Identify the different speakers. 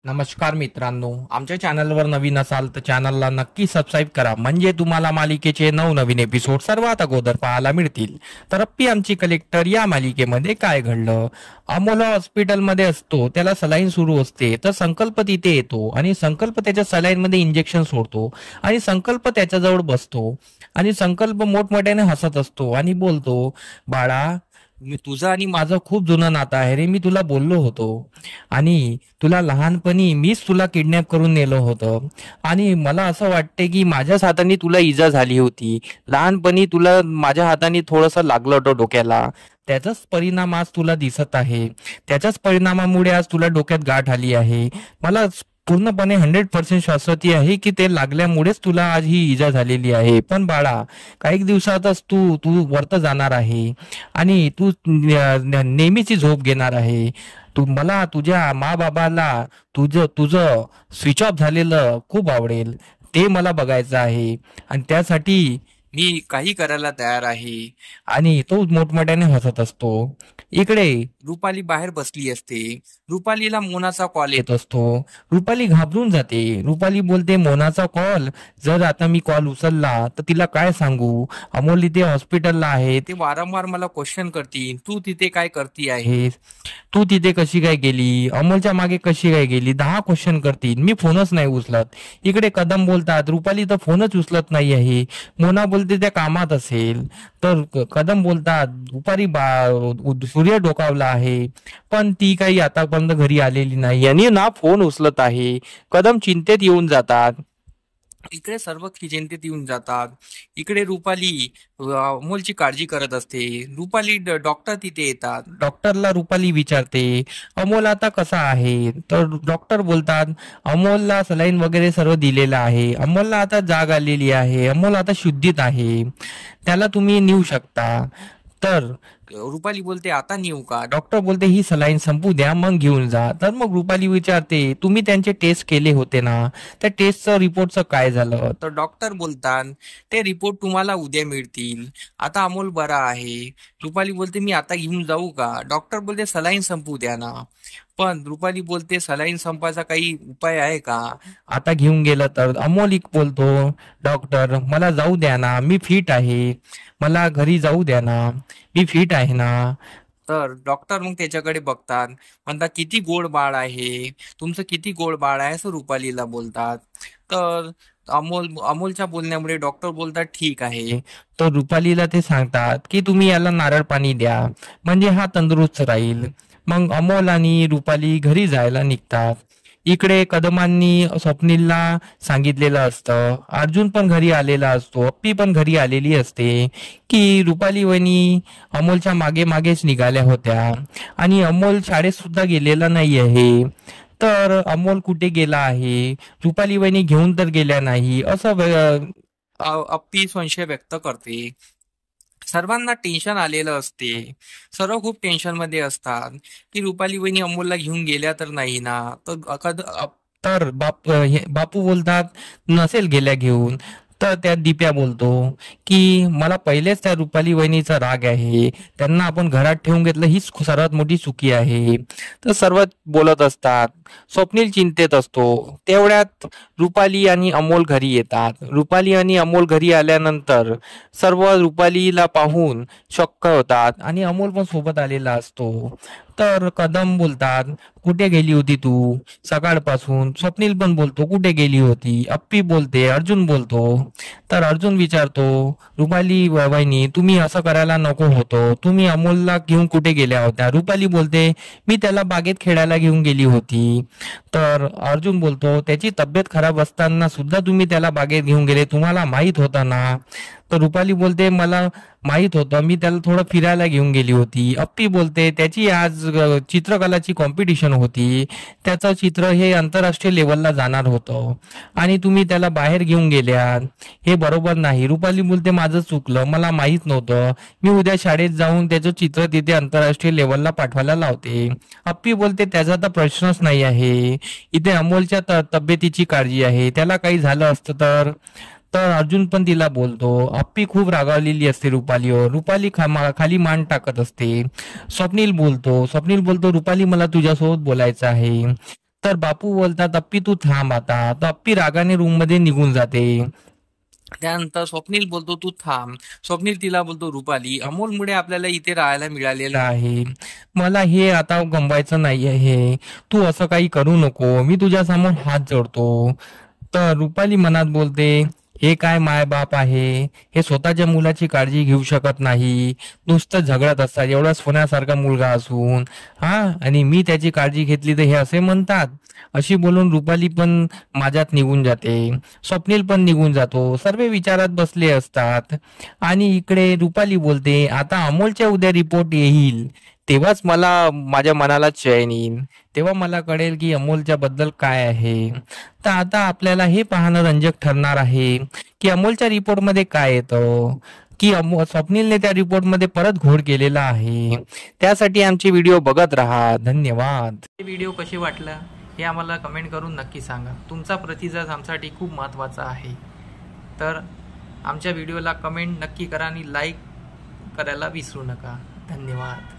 Speaker 1: नमस्कार मित्रांनो, आमच्या चॅनलवर नवीन असाल तर चॅनलला नक्की सबस्क्राईब करा, म्हणजे तुम्हाला मालिकेचे नवनवीन एपिसोड सर्वात अगोदर पाहायला मिळतील. तर अप्पी आमची कलेक्टर या मालिकेमध्ये काय घडलं? अमोल हॉस्पिटलमध्ये असतो, त्याला सलाईन सुरू असते, तर संकल्प तिथे येतो आणि संकल्प त्याच्या सलाईन मध्ये इंजेक्शन सोडतो आणि संकल्प त्याच्याजवळ बसतो आणि संकल्प मोठमोठ्याने हसत असतो आणि बोलतो, बाळा, मी तुझं आणि माझं खूप जुनं नातं आहे रे. मी तुला बोललो होतो आणि तुला लहानपणी मीच तुला किडनॅप करून नेलं होतं आणि मला असं वाटते की माझ्याच हाताने तुला इजा झाली होती. लहानपणी तुला माझ्या हाताने थोडंसं लागलं होतं डोक्याला. त्याचाच परिणाम आज तुला दिसत आहे. त्याच्याच परिणामामुळे आज तुला डोक्यात गाठ आली आहे. मला पूर्णपणे 100% शाश्वती आहे की ते लागल्यामुळेच तुला आज ही इजा झालेली आहे. पण बाळा, काही दिवसातच तू तू वरत जाणार आहे आणि तू नेहमीची झोप घेणार आहे. तू मला तुझ्या बाबाला तुझं तुझं स्विच ऑफ झालेलं खूप आवडेल. ते मला बघायचं आहे आणि त्यासाठी मी काही करायला तयार आहे. आणि तो मोठमोठ्याने हसत असतो. इकडे रुपाली बाहेर बसली असते. रुपालीला मोनाचा कॉल येत असतो. रुपाली घाबरून जाते. रुपाली बोलते, मोनाचा कॉल? जर आता मी कॉल उचलला तर तिला काय सांगू? अमोल इथे हॉस्पिटलला आहे. ते वारंवार मला क्वेश्चन करतील, तू तिथे काय करती आहेस, तू तिथे कशी काय गेली, अमोलच्या मागे कशी काय गेली, 10 क्वेश्चन करतील. मी फोनच नाही उचलत. इकडे कदम बोलतात, रुपाली तर फोनच उचलत नाही आहे. मोना बोलते त्या कामात असेल. तर कदम बोलतात, दुपारी सूर्य डोकावला आहे पण ती काही आतापर्यंत घरी आलेली नाही आणि ना फोन उचलत आहे. कदम चिंतेत येऊन जातात. इकडे सर्व चिंतेत येऊन जातात. इकडे रुपाली अमोलची काळजी करत असते. रुपाली डॉक्टर तिथे येतात. डॉक्टरला रुपाली विचारते, अमोल आता कसा आहे? तर डॉक्टर बोलतात, अमोलला सलाईन वगैरे सर्व दिलेलं आहे. अमोलला आता जाग आलेली आहे. अमोल आता शुद्धीत आहे. त्याला तुम्ही नेऊ शकता. तर रुपाली बोलते, आता नेऊ का? डॉक्टर बोलते, ही सलाईन संपू द्या मग घेऊन जा. तर मग रुपाली विचारते, तुम्ही त्यांचे टेस्ट केले होते ना, त्या टेस्टचं रिपोर्टचं काय झालं? तर डॉक्टर बोलतात, ते रिपोर्ट तुम्हाला उद्या मिळतील. आता अमोल बरा आहे. रुपाली बोलते, मी आता घेऊन जाऊ का? डॉक्टर बोलते, सलाईन संपू द्या ना. पण रुपाली बोलते, सलाईन संपायचा काही उपाय आहे का? आता घेऊन गेलं तर? अमोल एक बोलतो, डॉक्टर मला जाऊ द्या ना, मी फिट आहे. मला घरी जाऊ द्या ना, मी फिट आहे ना. तर डॉक्टर मग त्याच्याकडे बघतात, म्हणतात, किती गोड बाळ आहे तुमचं, किती गोड बाळ आहे, असं रुपालीला बोलतात. तर अमोलच्या बोलण्यामुळे डॉक्टर बोलतात, ठीक आहे. तर रुपालीला ते सांगतात की तुम्ही याला नारळ पाणी द्या, म्हणजे हा तंदुरुस्त राहील. मग अमोल आणि रुपाली घरी जायला निघतात. इकडे कदमांनी स्वप्नीलला सांगितलेलं असतं. अर्जुन पण घरी आलेला असतो. अप्पी पण घरी आलेली असते की रुपाली वहिनी अमोलच्या मागे मागेच निघाल्या होत्या आणि अमोल शाळेत सुद्धा गेलेला नाही आहे. तर अमोल कुठे गेला आहे? रुपाली वहिनी घेऊन तर गेल्या नाही, असं अप्पी संशय व्यक्त करते. सर्वांना टेन्शन आलेलं असते. सर्व खूप टेन्शन मध्ये असतात की रुपाली वहिनी अमोलला घेऊन गेल्या तर नाही ना. तर बापू बोलतात, नसेल गेल्या घेऊन. तर त्या दिप्या बोलतो की मला पहिलेच त्या रुपाली वहिनीचा राग आहे. त्यांना आपण घरात ठेवून घेतलं, हीच सर्वात मोठी चुकी आहे. तर सर्व बोलत असतात. स्वप्नील चिंतेत असतो. तेवढ्यात रुपाली आणि अमोल घरी येतात. रुपाली आणि अमोल घरी आल्यानंतर सर्व रुपालीला पाहून शॉक होतात आणि अमोल पण सोबत आलेला असतो. तर कदम बोलतात, कुठे गेली होती तू सकाळपासून? स्वप्नील पण बोलतो, कुठे गेली होती? अप्पी बोलते, अर्जुन बोलतो. तर अर्जुन विचारतो, रुपाली वहिनी, तुम्ही असं करायला नको होतं. तुम्ही अमोलला घेऊन कुठे गेल्या होत्या? रुपाली बोलते, मी त्याला बागेत खेळायला घेऊन गेली होती. तर अर्जुन बोलतो, त्याची तब्येत खराब असताना सुद्धा तुम्ही त्याला बागेत घेऊन गेले, तुम्हाला माहित होतं ना? तर रुपाली बोलते, मला माहित होतं, मी त्याला थोडं फिरायला घेऊन गेली होती. अप्पी बोलते, त्याची आज चित्रकलाची कॉम्पिटिशन होती. त्याचं चित्र हे आंतरराष्ट्रीय लेवलला जाणार होतं आणि तुम्ही त्याला बाहेर घेऊन गेल्यात, हे बरोबर नाही. रुपाली बोलते, माझं चुकलं, मला माहित नव्हतं. मी उद्या शाळेत जाऊन त्याचं चित्र तिथे आंतरराष्ट्रीय लेवलला पाठवायला लावते. अप्पी बोलते, त्याचा तर प्रश्नच नाही आहे. इथे अमोलच्या तब्येतीची काळजी आहे. त्याला काही झालं असतं तर? तर अर्जुन पण तिला बोलतो. अप्पी खूप रागावलेली असते रुपालीवर. रुपाली खाली मान टाकत असते. स्वप्नील बोलतो, रुपाली, मला तुझ्यासोबत बोलायचं आहे. तर बापू बोलतात अप्पी तू थांब आता. तर अप्पी रागाने रूम मध्ये निघून जाते. त्यानंतर स्वप्नील बोलतो तू थांब. स्वप्नील तिला बोलतो रुपाली अमोलमुळे आपल्याला इथे राहायला मिळालेलं आहे. मला हे आता गमवायचं नाही आहे. तू असं काही करू नको. मी तुझ्या समोर हात जोडतो. तर रुपाली मनात बोलते हे काय मायबाप आहे. हे स्वतःच्या मुलाची काळजी घेऊ शकत नाही. नुसतं झगडत असतात एवढा सोन्यासारखा मुलगा असून. हा, आणि मी त्याची काळजी घेतली तर हे असे म्हणतात. अशी बोलून रुपाली पण माझ्यात निघून जाते. स्वप्नील पण निघून जातो. सर्व विचारात बसले असतात. आणि इकडे रुपाली बोलते आता अमोलच्या उद्या रिपोर्ट येईल तेव्हाच मला माझ्या मनाला चैन येईल. तेव्हा मला कळेल की अमोलच्या बद्दल काय आहे. तर आता आपल्याला हे पाहणं रंजक ठरणार आहे की अमोलच्या रिपोर्टमध्ये काय येतं, की स्वप्नीलने त्या रिपोर्टमध्ये परत घोड केलेला आहे. त्यासाठी आमचे व्हिडिओ बघत राहा. धन्यवाद. व्हिडिओ कसे वाटला हे आम्हाला कमेंट करून नक्की सांगा. तुमचा प्रतिसाद आमच्यासाठी खूप महत्त्वाचा आहे. तर आमच्या व्हिडिओला कमेंट नक्की करा आणि लाईक करायला विसरू नका. धन्यवाद.